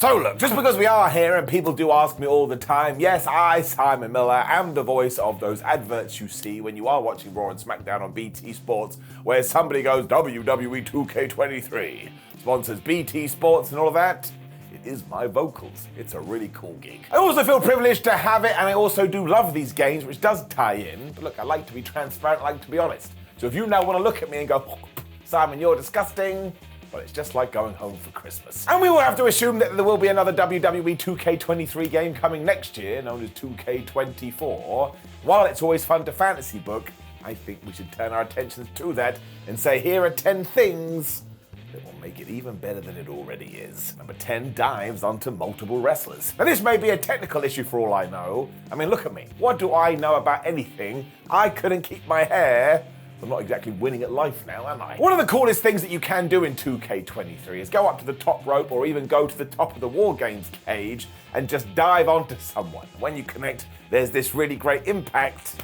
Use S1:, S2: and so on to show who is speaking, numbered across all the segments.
S1: So look, just because we are here and people do ask me all the time, yes, I, Simon Miller, am the voice of those adverts you see when you are watching Raw and SmackDown on BT Sports, where somebody goes, WWE 2K24 sponsors BT Sports and all of that. It is my vocals. It's a really cool gig. I also feel privileged to have it, and I also do love these games, which does tie in. But look, I like to be transparent, I like to be honest. So if you now want to look at me and go, Simon, you're disgusting, well, it's just like going home for Christmas. And we will have to assume that there will be another WWE 2K23 game coming next year, known as 2K24. While it's always fun to fantasy book, I think we should turn our attentions to that and say, here are 10 things that will make it even better than it already is. Number 10 dives onto multiple wrestlers. Now this may be a technical issue for all I know. I mean, look at me. What do I know about anything? I couldn't keep my hair. I'm not exactly winning at life now, am I? One of the coolest things that you can do in 2K23 is go up to the top rope or even go to the top of the War Games cage and just dive onto someone. When you connect, there's this really great impact.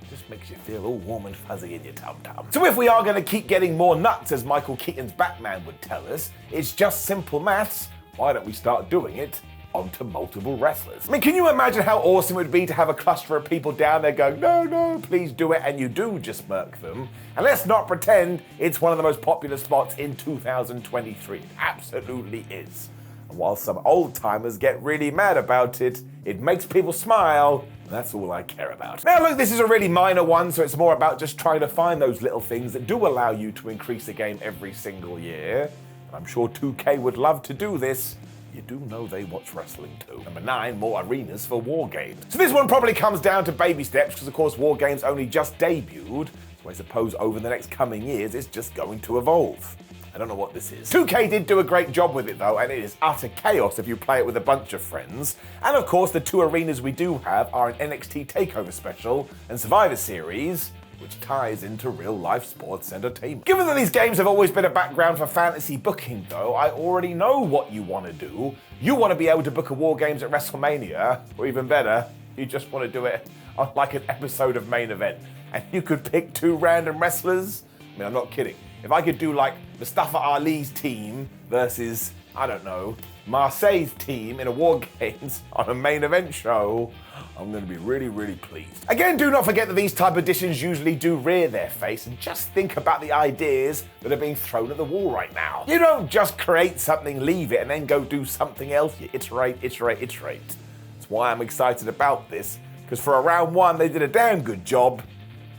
S1: It just makes you feel all warm and fuzzy in your tum-tum. So if we are going to keep getting more nuts, as Michael Keaton's Batman would tell us, it's just simple maths. Why don't we start doing it onto multiple wrestlers? I mean, can you imagine how awesome it would be to have a cluster of people down there going, no, please do it, and you do just murk them? And let's not pretend it's one of the most popular spots in 2023. It absolutely is. And while some old timers get really mad about it, it makes people smile, and that's all I care about. Now look, this is a really minor one, so it's more about just trying to find those little things that do allow you to increase the game every single year. And I'm sure 2K would love to do this. You do know they watch wrestling too. Number 9, more arenas for War Games. So this one probably comes down to baby steps, because of course War Games only just debuted, so I suppose over the next coming years it's just going to evolve. I don't know what this is. 2K did do a great job with it though, and it is utter chaos if you play it with a bunch of friends. And of course the 2 arenas we do have are an NXT TakeOver Special and Survivor Series, which ties into real-life sports entertainment. Given that these games have always been a background for fantasy booking, though, I already know what you want to do. You want to be able to book a War Games at WrestleMania, or even better, you just want to do it on like an episode of Main Event. And you could pick 2 random wrestlers. I mean, I'm not kidding. If I could do like Mustafa Ali's team versus, I don't know, Marseille's team in a War Games on a Main Event show, I'm going to be really, really pleased. Again, do not forget that these type of editions usually do rear their face, and just think about the ideas that are being thrown at the wall right now. You don't just create something, leave it, and then go do something else. You iterate. That's why I'm excited about this, because for a round 1, they did a damn good job.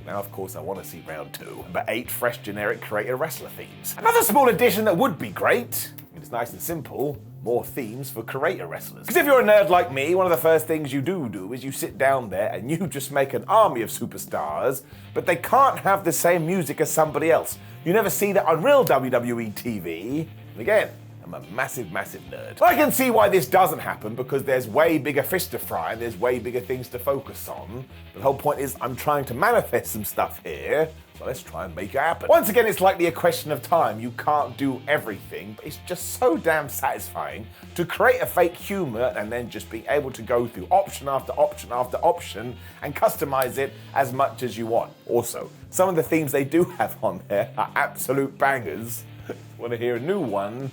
S1: Now, of course, I want to see round 2. Number 8, fresh generic creator wrestler themes. Another small addition that would be great, it's nice and simple, more themes for creator wrestlers. Because if you're a nerd like me, one of the first things you do is you sit down there and you just make an army of superstars, but they can't have the same music as somebody else. You never see that on real WWE TV. And again, I'm a massive nerd. I can see why this doesn't happen, because there's way bigger fish to fry and there's way bigger things to focus on. But the whole point is I'm trying to manifest some stuff here, so let's try and make it happen. Once again, it's likely a question of time. You can't do everything, but it's just so damn satisfying to create a fake humor and then just be able to go through option after option after option and customize it as much as you want. Also, some of the themes they do have on there are absolute bangers. If you want to hear a new one,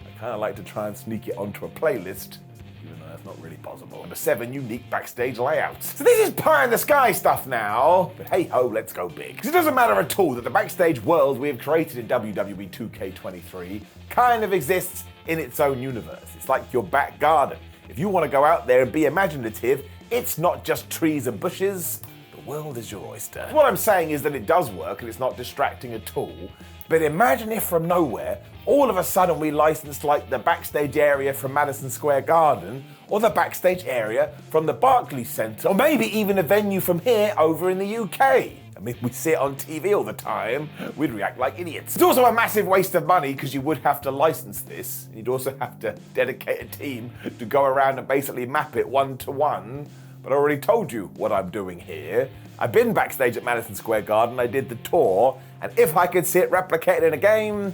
S1: I kind of like to try and sneak it onto a playlist, even though that's not really possible. Number 7, unique backstage layouts. So this is pie in the sky stuff now, but hey ho, let's go big. Because it doesn't matter at all that the backstage world we have created in WWE 2K23 kind of exists in its own universe. It's like your back garden. If you want to go out there and be imaginative, it's not just trees and bushes. The world is your oyster. What I'm saying is that it does work and it's not distracting at all. But imagine if from nowhere, all of a sudden we licensed like the backstage area from Madison Square Garden, or the backstage area from the Barclays Centre, or maybe even a venue from here over in the UK. I mean, we see it on TV all the time, we'd react like idiots. It's also a massive waste of money, because you would have to license this. You'd also have to dedicate a team to go around and basically map it 1-to-1. But I already told you what I'm doing here. I've been backstage at Madison Square Garden, I did the tour, and if I could see it replicated in a game,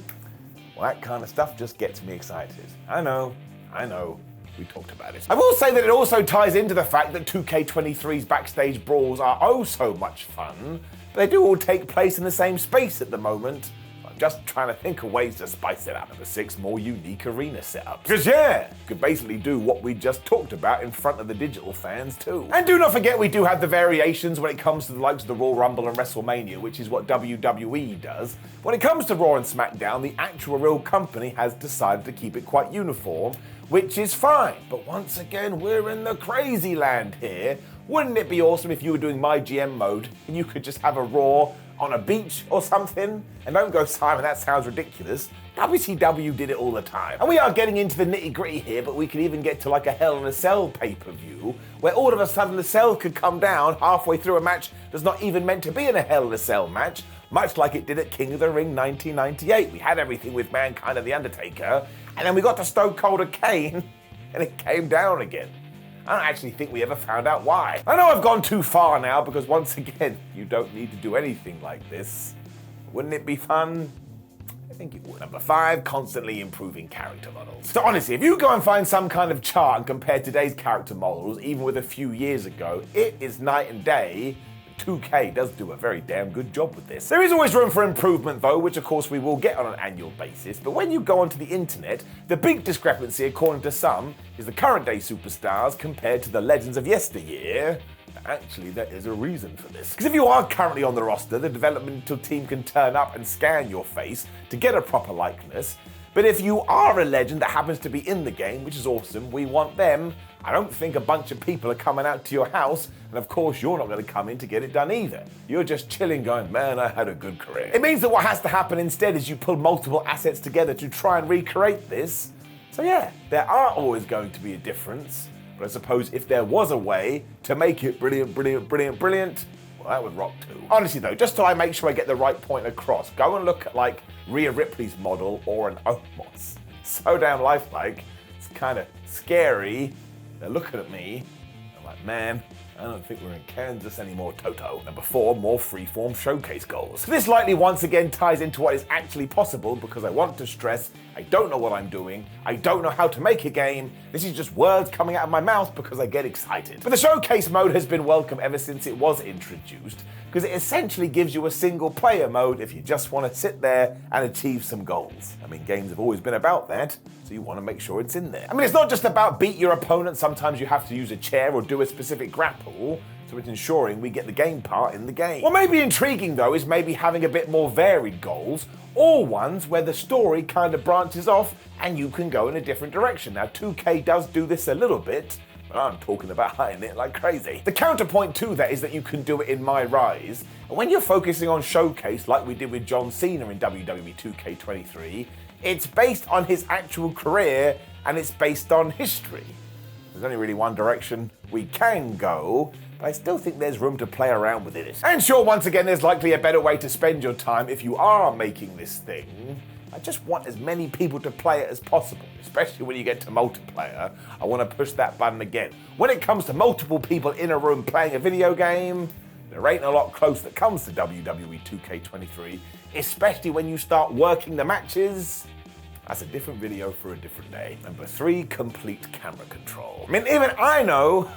S1: well, that kind of stuff just gets me excited. I know, we talked about it. I will say that it also ties into the fact that 2K23's backstage brawls are oh so much fun, but they do all take place in the same space at the moment. just trying to think of ways to spice it up. Number 6, more unique arena setups. Because yeah, you could basically do what we just talked about in front of the digital fans too. And do not forget, we do have the variations when it comes to the likes of the Royal Rumble and WrestleMania, which is what WWE does. When it comes to Raw and SmackDown, the actual real company has decided to keep it quite uniform, which is fine. But once again, we're in the crazy land here. Wouldn't it be awesome if you were doing my GM mode and you could just have a Raw on a beach or something? And don't go, Simon, that sounds ridiculous. WCW did it all the time. And we are getting into the nitty gritty here, but we could even get to like a Hell in a Cell pay-per-view, where all of a sudden the cell could come down halfway through a match that's not even meant to be in a Hell in a Cell match, much like it did at King of the Ring 1998. We had everything with Mankind and The Undertaker, and then we got to Stone Cold and Kane, and it came down again. I don't actually think we ever found out why. I know I've gone too far now, because once again, you don't need to do anything like this. Wouldn't it be fun? I think it would. Number 5, constantly improving character models. So honestly, if you go and find some kind of chart and compare today's character models, even with a few years ago, it is night and day. 2K does do a very damn good job with this. There is always room for improvement though, which of course we will get on an annual basis, but when you go onto the internet, the big discrepancy, according to some, is the current day superstars compared to the legends of yesteryear. Actually, there is a reason for this. Because if you are currently on the roster, the developmental team can turn up and scan your face to get a proper likeness. But if you are a legend that happens to be in the game, which is awesome, we want them. I don't think a bunch of people are coming out to your house, and of course you're not going to come in to get it done either. You're just chilling going, man, I had a good career. It means that what has to happen instead is you pull multiple assets together to try and recreate this. So yeah, there are always going to be a difference, but I suppose if there was a way to make it brilliant, well, that would rock too. Honestly though, just so I make sure I get the right point across, go and look at like Rhea Ripley's model or an Omos. So damn lifelike, it's kind of scary. They're looking at me, I'm like, man, I don't think we're in Kansas anymore, Toto. Number 4, more freeform showcase goals. So this likely once again ties into what is actually possible, because I want to stress, I don't know what I'm doing, I don't know how to make a game, this is just words coming out of my mouth because I get excited. But the showcase mode has been welcome ever since it was introduced, because it essentially gives you a single player mode if you just want to sit there and achieve some goals. I mean, games have always been about that, so you want to make sure it's in there. I mean, it's not just about beat your opponent, sometimes you have to use a chair or do a specific grapple, so it's ensuring we get the game part in the game. What may be intriguing though is maybe having a bit more varied goals, or ones where the story kind of branches off and you can go in a different direction. Now 2K does do this a little bit, but I'm talking about hiding it like crazy. The counterpoint to that is that you can do it in My Rise, and when you're focusing on showcase like we did with John Cena in WWE 2K24, it's based on his actual career and it's based on history. There's only really one direction we can go, but I still think there's room to play around with it. And sure, once again, there's likely a better way to spend your time if you are making this thing. I just want as many people to play it as possible, especially when you get to multiplayer. I want to push that button again. When it comes to multiple people in a room playing a video game, there ain't a lot close that comes to WWE 2K23, especially when you start working the matches. That's a different video for a different day. Number 3, complete camera control. I mean, even I know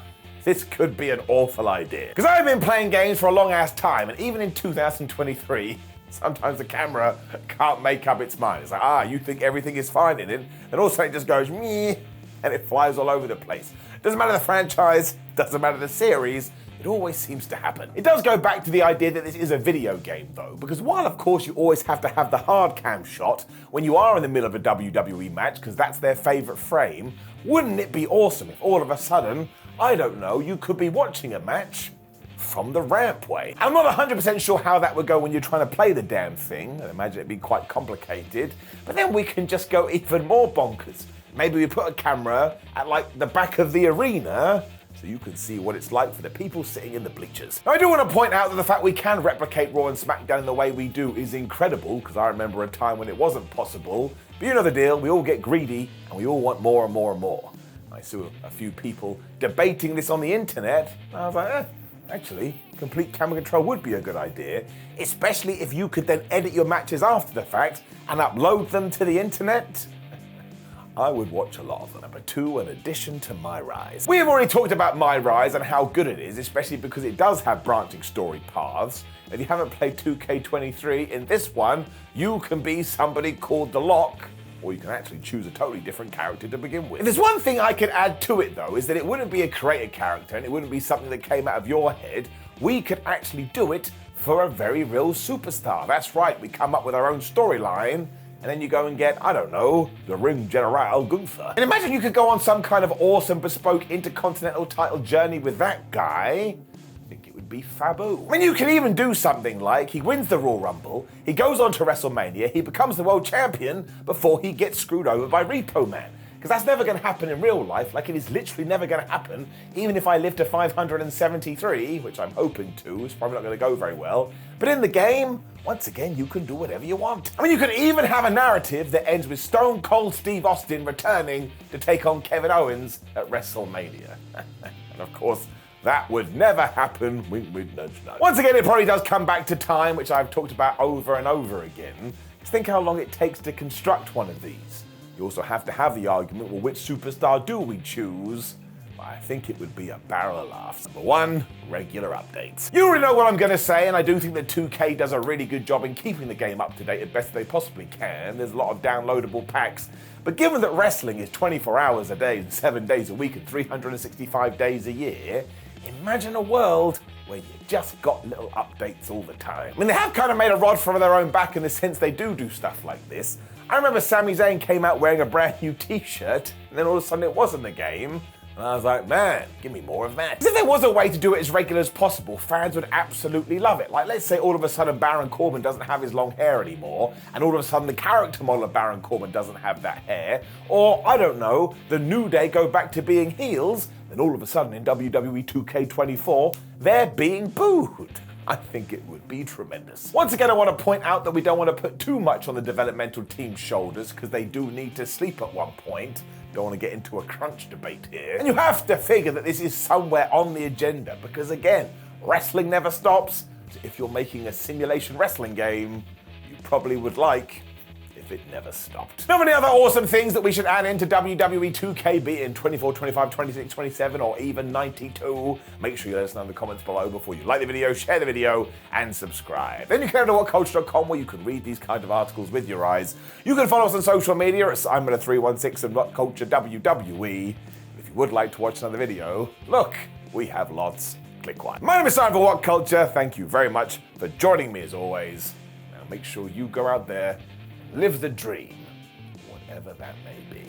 S1: this could be an awful idea, because I've been playing games for a long ass time, and even in 2023, sometimes the camera can't make up its mind. It's like, you think everything is fine in it, and also it just goes, meh, and it flies all over the place. Doesn't matter the franchise, doesn't matter the series, it always seems to happen. It does go back to the idea that this is a video game though, because while of course you always have to have the hard cam shot when you are in the middle of a WWE match, because that's their favorite frame, wouldn't it be awesome if all of a sudden, I don't know, you could be watching a match from the rampway? I'm not 100% sure how that would go when you're trying to play the damn thing. I imagine it'd be quite complicated, but then we can just go even more bonkers. Maybe we put a camera at like the back of the arena, so you can see what it's like for the people sitting in the bleachers. Now, I do want to point out that the fact we can replicate Raw and SmackDown in the way we do is incredible, because I remember a time when it wasn't possible. But you know the deal, we all get greedy and we all want more and more and more. I saw a few people debating this on the internet, and I was like, actually, complete camera control would be a good idea, especially if you could then edit your matches after the fact and upload them to the internet. I would watch a lot of them. Number 2, an addition to My Rise. We have already talked about My Rise and how good it is, especially because it does have branching story paths. If you haven't played 2K23, in this one, you can be somebody called The Lock, or you can actually choose a totally different character to begin with. If there's one thing I could add to it though, is that it wouldn't be a created character and it wouldn't be something that came out of your head. We could actually do it for a very real superstar. That's right, we come up with our own storyline, and then you go and get, I don't know, the Ring General Gunther. And imagine you could go on some kind of awesome bespoke intercontinental title journey with that guy. I think it would be Fabu. I mean, you can even do something like he wins the Royal Rumble, he goes on to WrestleMania, he becomes the world champion before he gets screwed over by Repo Man. Because that's never going to happen in real life, like it is literally never going to happen, even if I live to 573, which I'm hoping to. It's probably not going to go very well. But in the game, once again, you can do whatever you want. I mean, you can even have a narrative that ends with Stone Cold Steve Austin returning to take on Kevin Owens at WrestleMania. And of course, that would never happen. Wink, wink, nudge, nudge. Once again, it probably does come back to time, which I've talked about over and over again. Just think how long it takes to construct one of these. You also have to have the argument, well, which superstar do we choose? Well, I think it would be a barrel of laughs. Number 1, regular updates. You already know what I'm going to say, and I do think that 2K does a really good job in keeping the game up to date as best they possibly can. There's a lot of downloadable packs. But given that wrestling is 24 hours a day, 7 days a week, and 365 days a year, imagine a world where you just got little updates all the time. I mean, they have kind of made a rod for their own back in the sense they do stuff like this. I remember Sami Zayn came out wearing a brand new t-shirt, and then all of a sudden it wasn't the game. And I was like, man, give me more of that. If there was a way to do it as regular as possible, fans would absolutely love it. Like, let's say all of a sudden Baron Corbin doesn't have his long hair anymore, and all of a sudden the character model of Baron Corbin doesn't have that hair. Or, I don't know, the New Day go back to being heels, then all of a sudden in WWE 2K24, they're being booed. I think it would be tremendous. Once again, I want to point out that we don't want to put too much on the developmental team's shoulders because they do need to sleep at one point. Don't want to get into a crunch debate here. And you have to figure that this is somewhere on the agenda because, again, wrestling never stops. So if you're making a simulation wrestling game, you probably would like if it never stopped. Now, many other awesome things that we should add into WWE 2K, be it in 24, 25, 26, 27, or even 92. Make sure you let us know in the comments below before you like the video, share the video, and subscribe. Then you can head to whatculture.com where you can read these kind of articles with your eyes. You can follow us on social media at Simon316 and WhatCulture WWE. If you would like to watch another video, look, we have lots. Click one. My name is Simon for What Culture. Thank you very much for joining me as always. Now make sure you go out there, live the dream, whatever that may be.